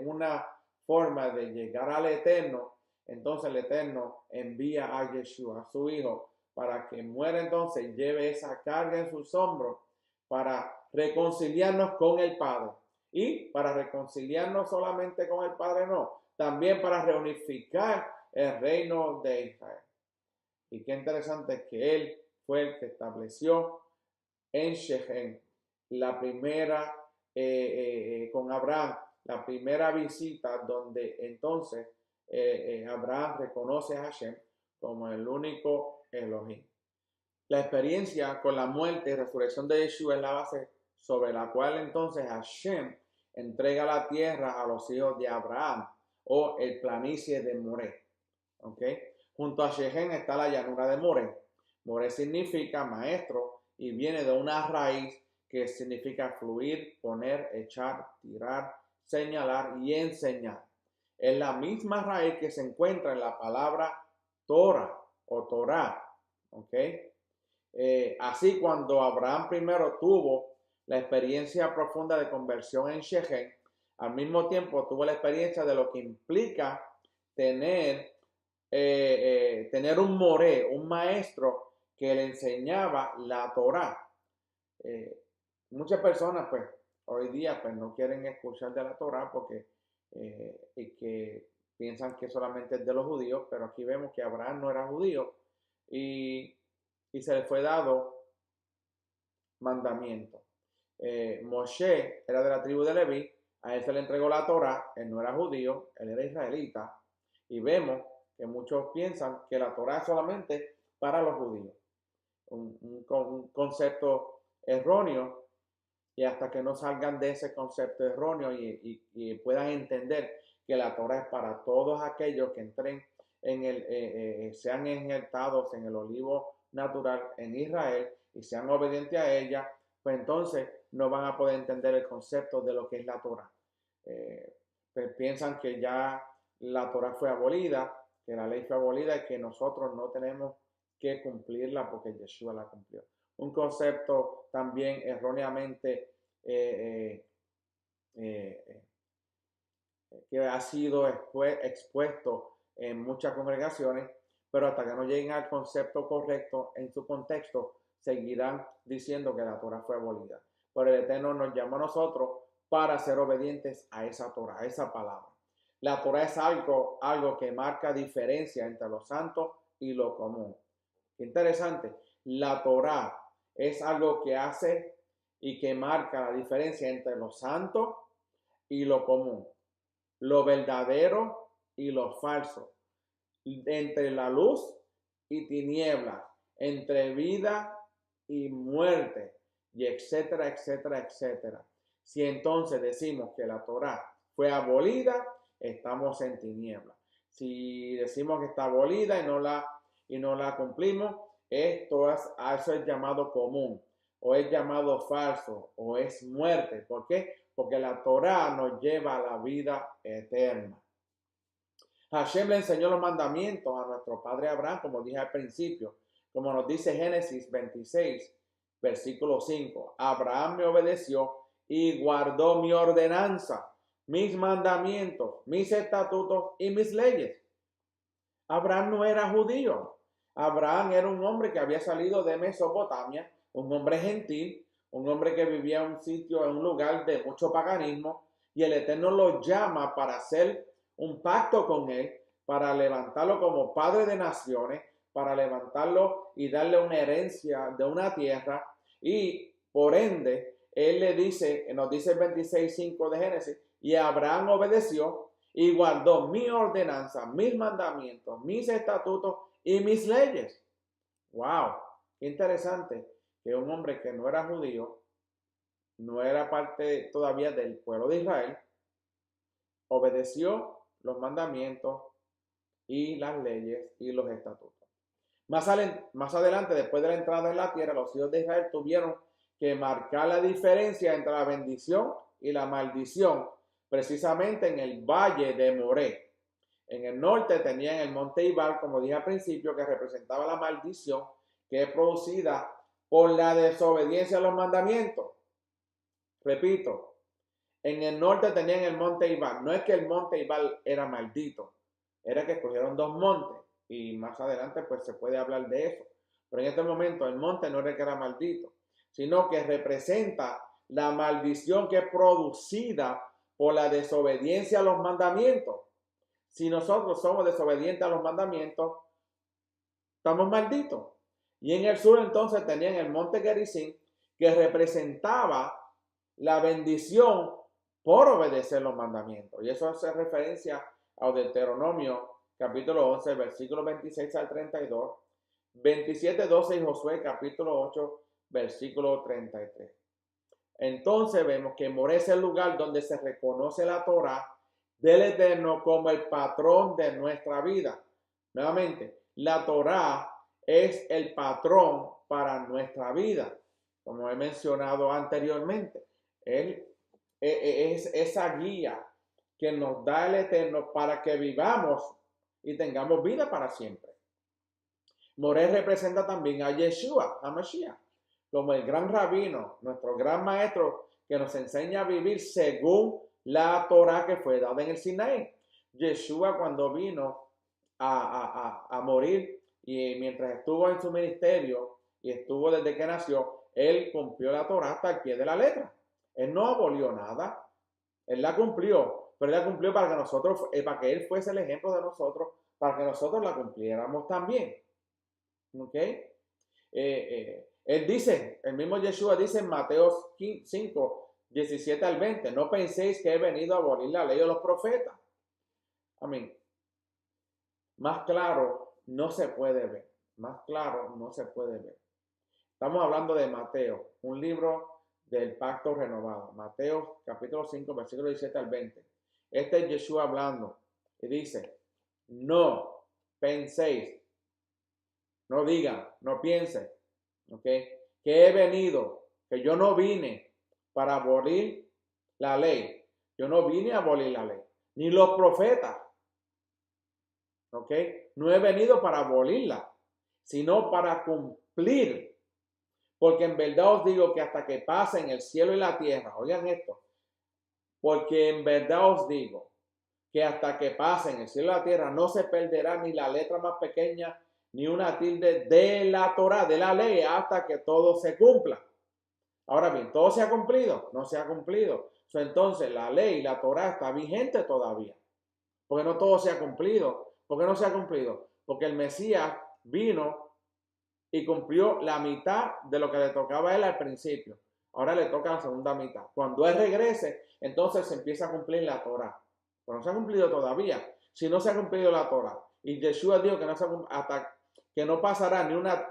una forma de llegar al Eterno, entonces el Eterno envía a Yeshua, a su Hijo, para que muera entonces y lleve esa carga en sus hombros para reconciliarnos con el Padre. Y para reconciliarnos solamente con el Padre, no, también para reunificar el reino de Israel. Y qué interesante que Él fue el que estableció en Shechem la primera, con Abraham, la primera visita donde entonces Abraham reconoce a Hashem como el único Elohim. La experiencia con la muerte y resurrección de Yeshua es la base sobre la cual entonces Hashem entrega la tierra a los hijos de Abraham, o el planicie de Moré. ¿Okay? Junto a Shechem está la llanura de Moré. Moré significa maestro y viene de una raíz que significa fluir, poner, echar, tirar, señalar y enseñar. Es la misma raíz que se encuentra en la palabra Torah o Torah. ¿Okay? Así, cuando Abraham primero tuvo la experiencia profunda de conversión en Shechem, al mismo tiempo tuvo la experiencia de lo que implica tener un moré, un maestro que le enseñaba la Torá. Muchas personas, pues, hoy día, pues, no quieren escuchar de la Torá porque que piensan que solamente es de los judíos, pero aquí vemos que Abraham no era judío y se le fue dado mandamiento. Moshe era de la tribu de Leví, a él se le entregó la Torá, él no era judío, él era israelita, y vemos que muchos piensan que la Torá es solamente para los judíos. Un concepto erróneo, y hasta que no salgan de ese concepto erróneo y puedan entender que la Torá es para todos aquellos que entren sean injertados en el olivo natural en Israel y sean obedientes a ella, pues entonces no van a poder entender el concepto de lo que es la Torá. Pues piensan que ya la Torá fue abolida, que la ley fue abolida y que nosotros no tenemos que cumplirla porque Yeshua la cumplió. Un concepto también erróneamente que ha sido expuesto en muchas congregaciones, pero hasta que no lleguen al concepto correcto en su contexto, seguirán diciendo que la Torá fue abolida. Pero el Eterno nos llama a nosotros para ser obedientes a esa Torá, a esa palabra. La Torá es algo que marca diferencia entre lo santo y lo común. Qué interesante. La Torá es algo que hace y que marca la diferencia entre lo santo y lo común, lo verdadero y lo falso, entre la luz y tinieblas, entre vida y muerte, y etcétera, etcétera, etcétera. Si entonces decimos que la Torá fue abolida, estamos en tinieblas. Si decimos que está abolida y no la cumplimos, eso es llamado común, o es llamado falso, o es muerte. ¿Por qué? Porque la Torá nos lleva a la vida eterna. Hashem le enseñó los mandamientos a nuestro padre Abraham, como dije al principio, como nos dice Génesis 26, versículo 5. Abraham me obedeció y guardó mi ordenanza, mis mandamientos, mis estatutos y mis leyes. Abraham no era judío. Abraham era un hombre que había salido de Mesopotamia, un hombre gentil, un hombre que vivía en un sitio, en un lugar de mucho paganismo, y el Eterno lo llama para hacer un pacto con él, para levantarlo como padre de naciones, para levantarlo y darle una herencia de una tierra, y por ende, él le dice, nos dice el 26:5 de Génesis, y Abraham obedeció y guardó mi ordenanza, mis mandamientos, mis estatutos y mis leyes. ¡Wow! Qué interesante que un hombre que no era judío, no era parte todavía del pueblo de Israel, obedeció los mandamientos y las leyes y los estatutos. Más adelante, después de la entrada en la tierra, los hijos de Israel tuvieron que marcar la diferencia entre la bendición y la maldición, precisamente en el valle de Moré. En el norte tenían el monte Ibal, como dije al principio, que representaba la maldición que es producida por la desobediencia a los mandamientos. Repito, en el norte tenían el monte Ibal. No es que el monte Ibal era maldito, era que escogieron dos montes. Y más adelante pues se puede hablar de eso. Pero en este momento el monte no era que era maldito, sino que representa la maldición que es producida por la desobediencia a los mandamientos. Si nosotros somos desobedientes a los mandamientos, estamos malditos. Y en el sur entonces tenían el monte Gerizim, que representaba la bendición por obedecer los mandamientos. Y eso hace referencia a Deuteronomio capítulo 11, versículos 26 al 32, 27, 12 y Josué capítulo 8, versículo 33. Entonces vemos que Moré es el lugar donde se reconoce la Torah del Eterno como el patrón de nuestra vida. Nuevamente, la Torah es el patrón para nuestra vida, como he mencionado anteriormente. Él es esa guía que nos da el Eterno para que vivamos y tengamos vida para siempre. Moré representa también a Yeshua, a Mashiach, como el gran rabino, nuestro gran maestro, que nos enseña a vivir según la Torah que fue dada en el Sinaí. Yeshua, cuando vino a morir y mientras estuvo en su ministerio y estuvo desde que nació, él cumplió la Torah hasta el pie de la letra. Él no abolió nada, él la cumplió, pero él la cumplió para que nosotros, para que él fuese el ejemplo de nosotros, para que nosotros la cumpliéramos también. ¿Ok? Él dice, el mismo Yeshua dice en Mateo 5, 17 al 20, no penséis que he venido a abolir la ley de los profetas. Amén. Más claro no se puede ver. Más claro no se puede ver. Estamos hablando de Mateo, un libro del pacto renovado. Mateo capítulo 5, versículo 17 al 20. Este es Yeshua hablando y dice, no penséis, no digan, no piensen, ¿ok? Que he venido, que yo no vine para abolir la ley. Yo no vine a abolir la ley, ni los profetas, ¿ok? No he venido para abolirla, sino para cumplir. Porque en verdad os digo que hasta que pasen el cielo y la tierra, oigan esto, porque en verdad os digo que hasta que pasen el cielo y la tierra no se perderá ni la letra más pequeña ni una tilde de la Torah, de la ley, hasta que todo se cumpla. Ahora bien, ¿todo se ha cumplido? No se ha cumplido. Entonces la ley, la Torah está vigente todavía. Porque no todo se ha cumplido. ¿Por qué no se ha cumplido? Porque el Mesías vino y cumplió la mitad de lo que le tocaba a él al principio. Ahora le toca la segunda mitad. Cuando él regrese, entonces se empieza a cumplir la Torah. Pero no se ha cumplido todavía. Si no se ha cumplido la Torah, y Yeshua dijo que no se hasta que no pasará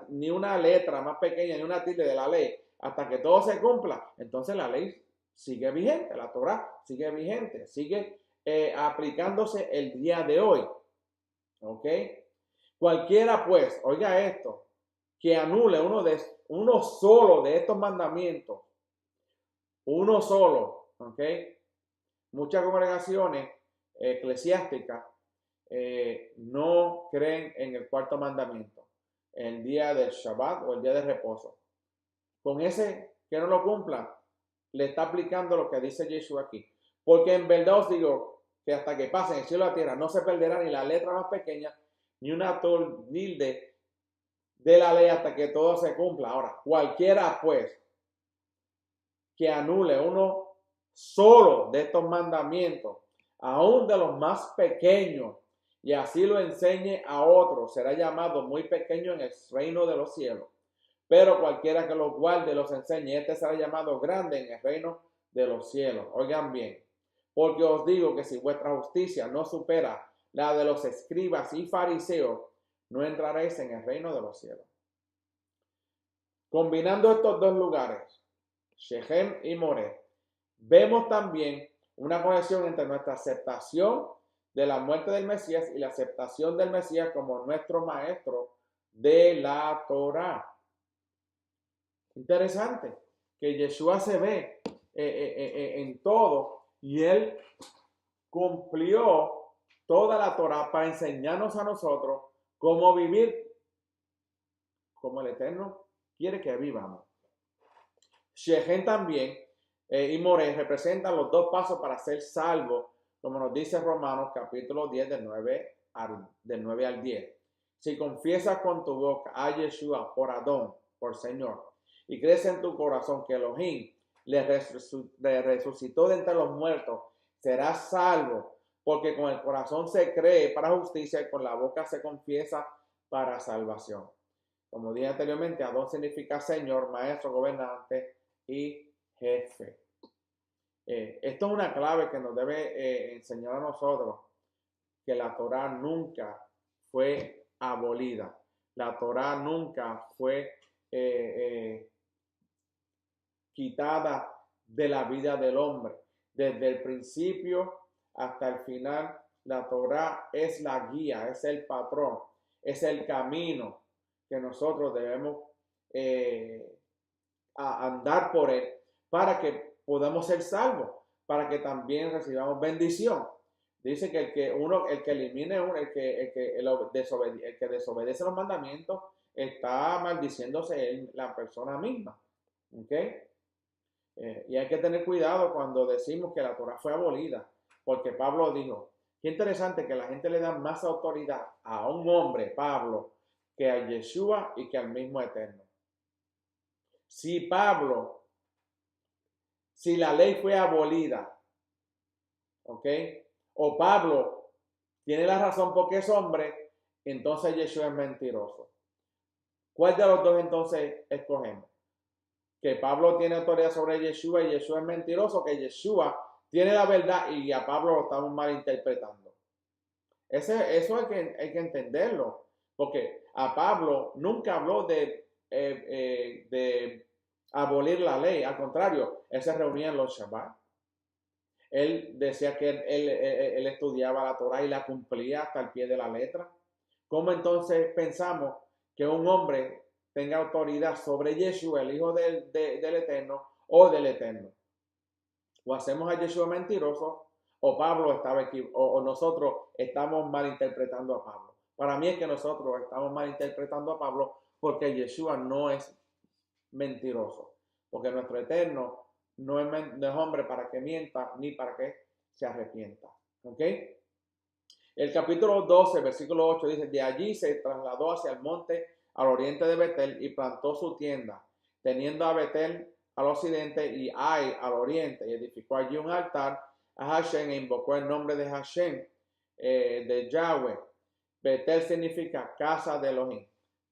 ni una letra más pequeña, ni una tilde de la ley, hasta que todo se cumpla, entonces la ley sigue vigente, la Torah sigue vigente, sigue aplicándose el día de hoy. ¿Ok? Cualquiera pues, oiga esto, que anule uno solo de estos mandamientos, uno solo, ¿ok? Muchas congregaciones eclesiásticas no creen en el cuarto mandamiento, el día del Shabbat o el día de reposo. Con ese que no lo cumpla, le está aplicando lo que dice Yeshua aquí. Porque en verdad os digo que hasta que pasen el cielo y la tierra no se perderá ni la letra más pequeña ni una tilde de la ley hasta que todo se cumpla. Ahora, cualquiera pues que anule uno solo de estos mandamientos, aún de los más pequeños, y así lo enseñe a otros, será llamado muy pequeño en el reino de los cielos. Pero cualquiera que los guarde y los enseñe, este será llamado grande en el reino de los cielos. Oigan bien, porque os digo que si vuestra justicia no supera la de los escribas y fariseos, no entraréis en el reino de los cielos. Combinando estos dos lugares, Shechem y Moré, vemos también una conexión entre nuestra aceptación de la muerte del Mesías y la aceptación del Mesías como nuestro maestro de la Torá. Interesante que Yeshua se ve en todo y él cumplió toda la Torá para enseñarnos a nosotros cómo vivir como el Eterno quiere que vivamos. Shechem también y Moré representan los dos pasos para ser salvo, como nos dice Romanos capítulo 10 del 9 al 10. Si confiesas con tu boca a Yeshua por Adón, por Señor, y crees en tu corazón que Elohim le resucitó de entre los muertos, serás salvo, porque con el corazón se cree para justicia y con la boca se confiesa para salvación. Como dije anteriormente, Adón significa Señor, Maestro, Gobernante y Jefe. Esto es una clave que nos debe enseñar a nosotros, que la Torá nunca fue abolida. La Torá nunca fue quitada de la vida del hombre. Desde el principio hasta el final, la Torá es la guía, es el patrón, es el camino que nosotros debemos andar por él para que podamos ser salvos, para que también recibamos bendición. Dice que el que desobedece los mandamientos está maldiciéndose la persona misma. ¿Okay? Y hay que tener cuidado cuando decimos que la Torá fue abolida, porque Pablo dijo, qué interesante que la gente le da más autoridad a un hombre, Pablo, que a Yeshua y que al mismo Eterno. Si la ley fue abolida, ¿ok? O Pablo tiene la razón porque es hombre, entonces Yeshua es mentiroso. ¿Cuál de los dos entonces escogemos? Que Pablo tiene autoridad sobre Yeshua y Yeshua es mentiroso, que Yeshua tiene la verdad y a Pablo lo estamos malinterpretando. Eso hay que entenderlo, porque a Pablo nunca habló de abolir la ley, al contrario, él se reunía en los Shabbat. Él decía que él estudiaba la Torah y la cumplía hasta el pie de la letra. ¿Cómo entonces pensamos que un hombre tenga autoridad sobre Yeshua, el Hijo del Eterno, o del Eterno? O hacemos a Yeshua mentiroso, o Pablo estaba o nosotros estamos malinterpretando a Pablo. Para mí es que nosotros estamos malinterpretando a Pablo porque Yeshua no es mentiroso, porque nuestro Eterno no es hombre para que mienta ni para que se arrepienta. ¿Ok? El capítulo 12, versículo 8 dice, de allí se trasladó hacia el monte al oriente de Betel y plantó su tienda, teniendo a Betel al occidente y Ai al oriente, y edificó allí un altar a Hashem e invocó el nombre de Hashem, de Yahweh. Betel significa casa de Elohim,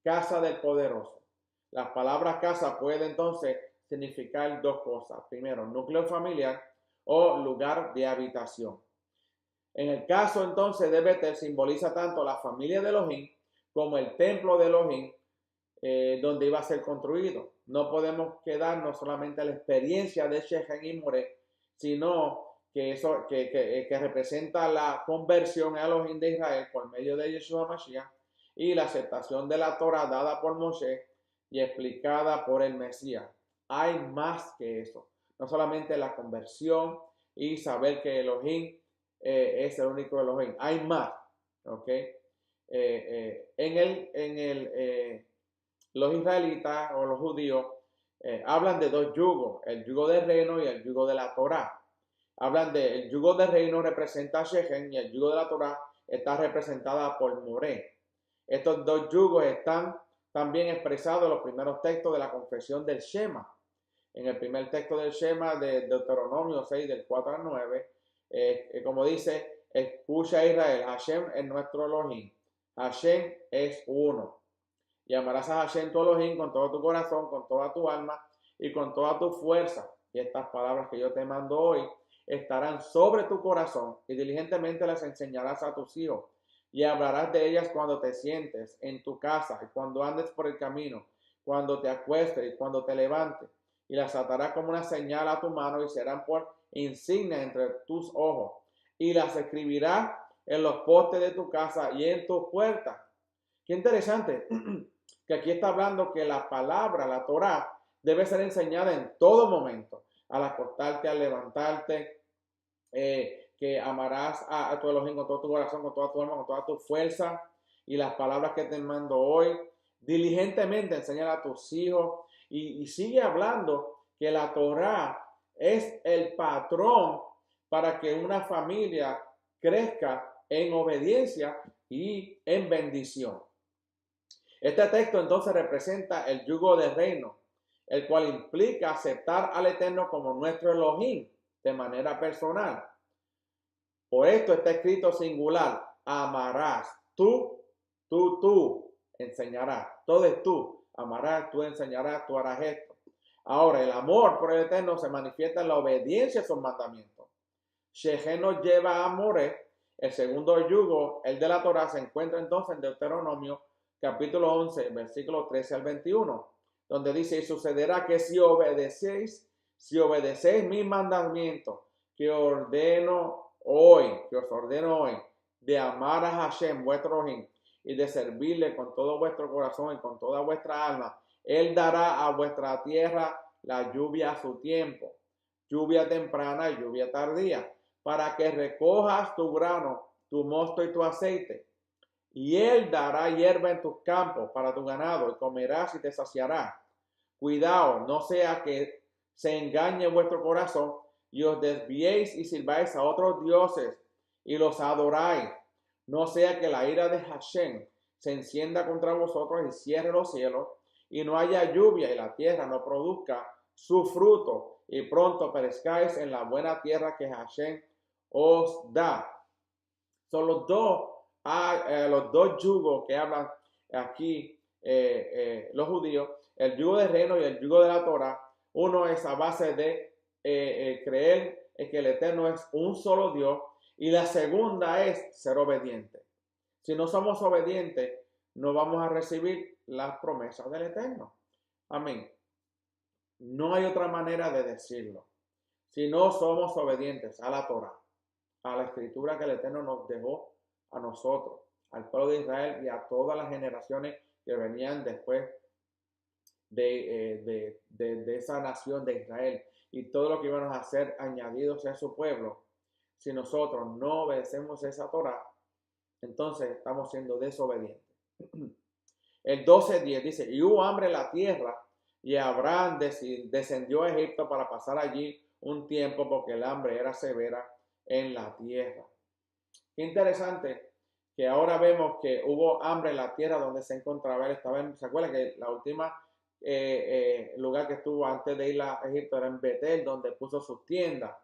casa del poderoso. La palabra casa puede entonces significar dos cosas. Primero, núcleo familiar o lugar de habitación. En el caso entonces de Betel simboliza tanto la familia de Elohim como el templo de Elohim donde iba a ser construido. No podemos quedarnos solamente a la experiencia de Shechem y Moré, sino que eso que representa la conversión a Elohim de Israel por medio de Yeshua Mashiach y la aceptación de la Torah dada por Moshe y explicada por el Mesías. Hay más que eso. No solamente la conversión y saber que Elohim es el único Elohim. Hay más. ¿Ok? Los israelitas o los judíos hablan de dos yugos, el yugo del reino y el yugo de la Torah. Hablan el yugo del reino representa a Shechem y el yugo de la Torah está representada por Moré. Estos dos yugos están también expresados en los primeros textos de la confesión del Shema. En el primer texto del Shema de Deuteronomio 6, del 4 al 9, como dice, escucha Israel, Hashem es nuestro Elohim, Hashem es uno. Y amarás a Hashem tu Elohim con todo tu corazón, con toda tu alma y con toda tu fuerza. Y estas palabras que yo te mando hoy estarán sobre tu corazón y diligentemente las enseñarás a tus hijos. Y hablarás de ellas cuando te sientes en tu casa y cuando andes por el camino, cuando te acuestes y cuando te levantes. Y las atarás como una señal a tu mano y serán por insignia entre tus ojos. Y las escribirás en los postes de tu casa y en tus puertas. Qué interesante que aquí está hablando que la palabra, la Torá, debe ser enseñada en todo momento, al acostarte, al levantarte, que amarás a tu Elohim con todo tu corazón, con toda tu alma, con toda tu fuerza, y las palabras que te mando hoy, diligentemente enseñar a tus hijos, y sigue hablando que la Torá es el patrón para que una familia crezca en obediencia y en bendición. Este texto entonces representa el yugo del reino, el cual implica aceptar al Eterno como nuestro Elohim de manera personal. Por esto está escrito singular: amarás, tú enseñarás. Todo es tú, amarás, tú enseñarás, tú harás esto. Ahora, el amor por el Eterno se manifiesta en la obediencia a sus mandamientos. Shechem nos lleva a More. El segundo yugo, el de la Torah, se encuentra entonces en Deuteronomio capítulo 11, versículos 13 al 21, donde dice: y sucederá que si obedecéis mis mandamientos que os ordeno hoy, de amar a Hashem, vuestro Elohim, y de servirle con todo vuestro corazón y con toda vuestra alma, Él dará a vuestra tierra la lluvia a su tiempo, lluvia temprana y lluvia tardía, para que recojas tu grano, tu mosto y tu aceite. Y Él dará hierba en tus campos para tu ganado, y comerás y te saciarás. Cuidado, no sea que se engañe vuestro corazón y os desviéis y sirváis a otros dioses y los adoráis. No sea que la ira de Hashem se encienda contra vosotros y cierre los cielos, y no haya lluvia y la tierra no produzca su fruto, y pronto perezcáis en la buena tierra que Hashem os da. Son los dos yugos que hablan aquí los judíos, el yugo del reino y el yugo de la Torah. Uno es a base de creer en que el Eterno es un solo Dios, y la segunda es ser obediente. Si no somos obedientes, no vamos a recibir las promesas del Eterno. Amén. No hay otra manera de decirlo. Si no somos obedientes a la Torah, a la escritura que el Eterno nos dejó a nosotros, al pueblo de Israel y a todas las generaciones que venían después de esa nación de Israel, y todo lo que iban a ser añadidos a su pueblo. Si nosotros no obedecemos esa Torah, entonces estamos siendo desobedientes. El 12:10 dice: y hubo hambre en la tierra, y Abraham descendió a Egipto para pasar allí un tiempo, porque el hambre era severa en la tierra. Qué interesante que ahora vemos que hubo hambre en la tierra donde se encontraba él. ¿Se acuerdan que la última lugar que estuvo antes de ir a Egipto era en Betel, donde puso sus tiendas?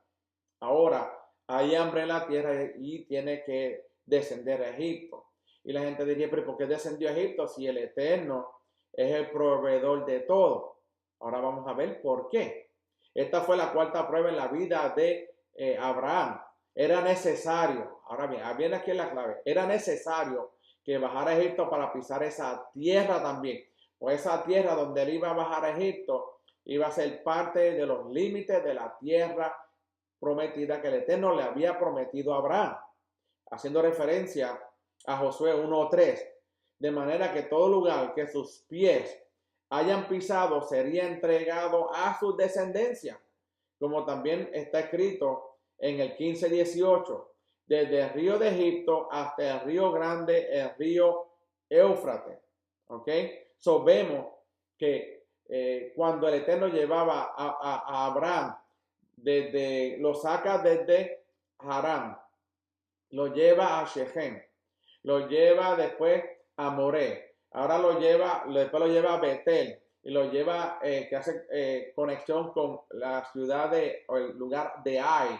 Ahora hay hambre en la tierra y tiene que descender a Egipto. Y la gente diría: pero ¿por qué descendió a Egipto si el Eterno es el proveedor de todo? Ahora vamos a ver por qué. Esta fue la cuarta prueba en la vida de Abraham. Era necesario, ahora bien, viene aquí la clave, era necesario que bajara a Egipto para pisar esa tierra también. O esa tierra donde él iba a bajar a Egipto iba a ser parte de los límites de la tierra prometida que el Eterno le había prometido a Abraham, haciendo referencia a Josué 1:3, de manera que todo lugar que sus pies hayan pisado sería entregado a su descendencia, como también está escrito en el 15:18, desde el río de Egipto hasta el río grande, el río Éufrates. ¿Ok? So vemos que cuando el Eterno llevaba a Abraham, lo saca desde Harán, lo lleva a Shechem, lo lleva después a Moré, ahora después lo lleva a Betel, y lo lleva, que hace conexión con la ciudad o el lugar de Ai.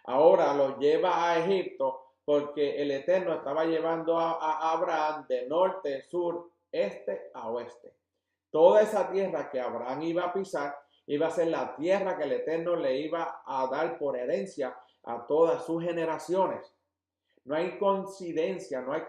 Ahora lo lleva a Egipto, porque el Eterno estaba llevando a Abraham de norte, sur, este a oeste. Toda esa tierra que Abraham iba a pisar iba a ser la tierra que el Eterno le iba a dar por herencia a todas sus generaciones. No hay coincidencia, no hay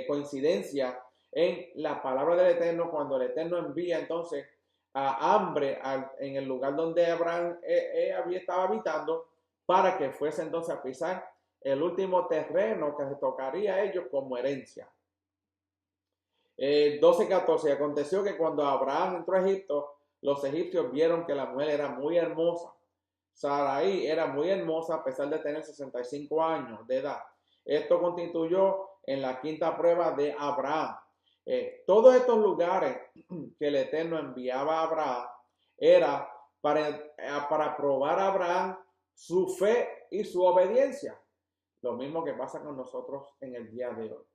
coincidencia en la palabra del Eterno cuando el Eterno envía entonces a hambre en el lugar donde Abraham estaba habitando, para que fuese entonces a pisar el último terreno que les tocaría a ellos como herencia. 12:14. Aconteció que cuando Abraham entró a Egipto, los egipcios vieron que la mujer era muy hermosa. Sarai era muy hermosa a pesar de tener 65 años de edad. Esto constituyó en la quinta prueba de Abraham. Todos estos lugares que el Eterno enviaba a Abraham era para probar a Abraham su fe y su obediencia. Lo mismo que pasa con nosotros en el día de hoy.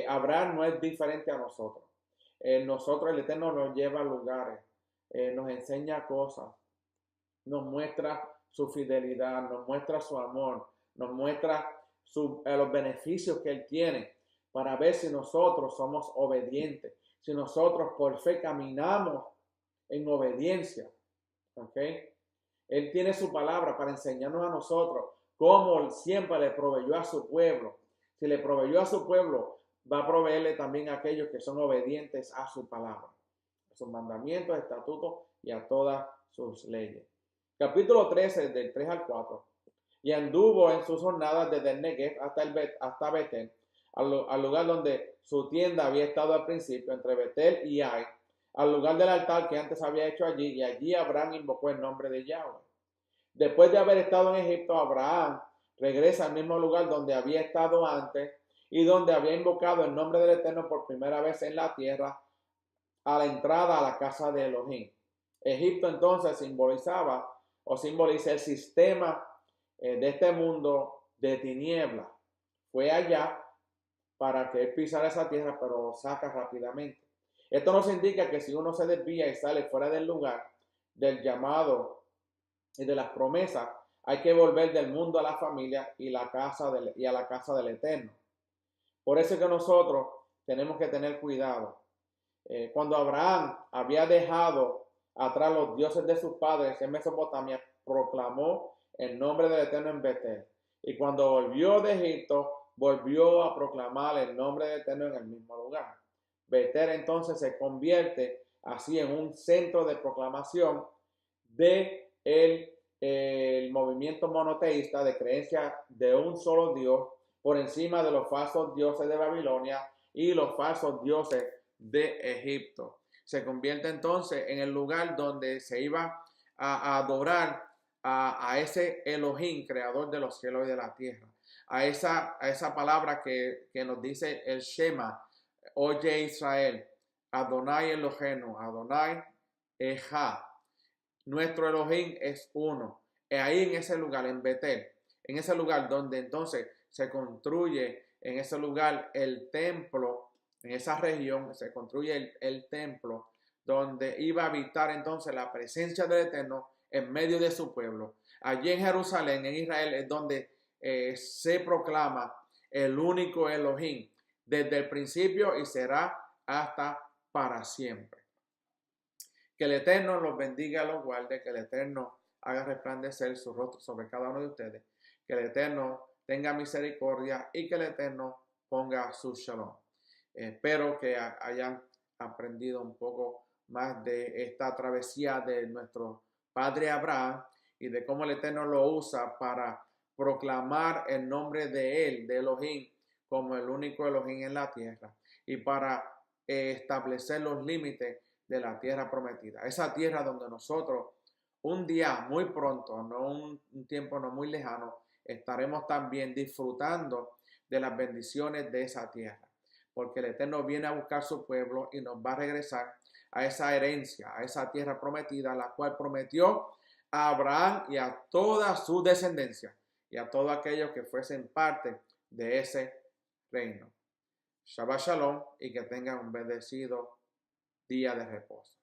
Abraham no es diferente a nosotros. Nosotros, el Eterno nos lleva a lugares, nos enseña cosas, nos muestra su fidelidad, nos muestra su amor, nos muestra los beneficios que Él tiene para ver si nosotros somos obedientes, si nosotros por fe caminamos en obediencia. ¿Ok? Él tiene su palabra para enseñarnos a nosotros cómo siempre le proveyó a su pueblo. Si le proveyó a su pueblo, va a proveerle también a aquellos que son obedientes a su palabra, a sus mandamientos, estatutos y a todas sus leyes. Capítulo 13, del 3 al 4. Y anduvo en sus jornadas desde el Negev hasta Betel, al lugar donde su tienda había estado al principio, entre Betel y Ai, al lugar del altar que antes había hecho allí, y allí Abraham invocó el nombre de Yahweh. Después de haber estado en Egipto, Abraham regresa al mismo lugar donde había estado antes y donde había invocado el nombre del Eterno por primera vez en la tierra, a la entrada a la casa de Elohim. Egipto entonces simboliza el sistema de este mundo de tinieblas. Fue allá para que él pisara esa tierra, pero saca rápidamente. Esto nos indica que si uno se desvía y sale fuera del lugar del llamado y de las promesas, hay que volver del mundo a la familia y a la casa del Eterno. Por eso es que nosotros tenemos que tener cuidado. Cuando Abraham había dejado atrás los dioses de sus padres en Mesopotamia, proclamó el nombre del Eterno en Betel. Y cuando volvió de Egipto, volvió a proclamar el nombre del Eterno en el mismo lugar. Betel entonces se convierte así en un centro de proclamación de el movimiento monoteísta de creencia de un solo Dios por encima de los falsos dioses de Babilonia y los falsos dioses de Egipto. Se convierte entonces en el lugar donde se iba a adorar a ese Elohim, creador de los cielos y de la tierra. A esa palabra que nos dice el Shema: oye Israel, Adonai Elohenu, Adonai Ejá. Nuestro Elohim es uno. Ahí en ese lugar, en Betel, en ese lugar donde entonces se construye, en ese lugar el templo, en esa región se construye el templo donde iba a habitar entonces la presencia del Eterno en medio de su pueblo. Allí en Jerusalén, en Israel, es donde se proclama el único Elohim desde el principio y será hasta para siempre. Que el Eterno los bendiga, los guarde, que el Eterno haga resplandecer su rostro sobre cada uno de ustedes, que el Eterno tenga misericordia y que el Eterno ponga su shalom. Espero que hayan aprendido un poco más de esta travesía de nuestro padre Abraham y de cómo el Eterno lo usa para proclamar el nombre de él, de Elohim, como el único Elohim en la tierra y para establecer los límites de la tierra prometida. Esa tierra donde nosotros un día muy pronto, no un tiempo no muy lejano, estaremos también disfrutando de las bendiciones de esa tierra. Porque el Eterno viene a buscar su pueblo y nos va a regresar a esa herencia, a esa tierra prometida, la cual prometió a Abraham y a toda su descendencia y a todos aquellos que fuesen parte de ese reino. Shabbat Shalom y que tengan un bendecido día de reposo.